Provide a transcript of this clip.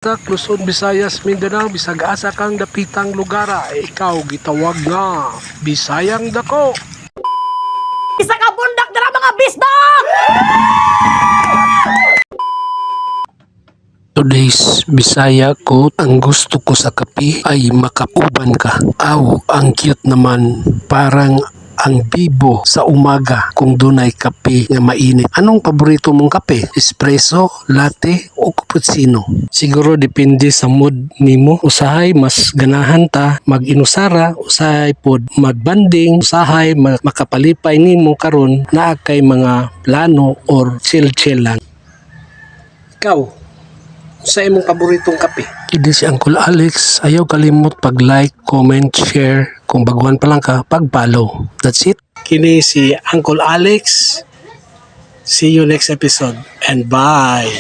Sa Luzon, Visayas, Mindanao, bisag asa kang dapitang lugara, ikaw gitawag nga Bisayang dako. Isa ka bundak dara mga bisdak! Today's Bisaya ko, ang gusto ko sa kape ay makauban ka. Aw, ang cute naman, parang ang bibo sa umaga kung dunay kape nga mainit. Anong paborito mong kape? Espresso, latte, o cappuccino? Siguro depende sa mood nimo. Usahay mas ganahan ta mag-inusara, usahay pod magbanding, usahay makapalipay nimo karon naa kay mga plano or chill lang. Ikaw, sa imong paboritong kape? Idi si Uncle Alex. Ayaw kalimot pag-like, comment, share. Kung baguhan pa lang ka, pag-follow. That's it. Kini si Uncle Alex. See you next episode and bye!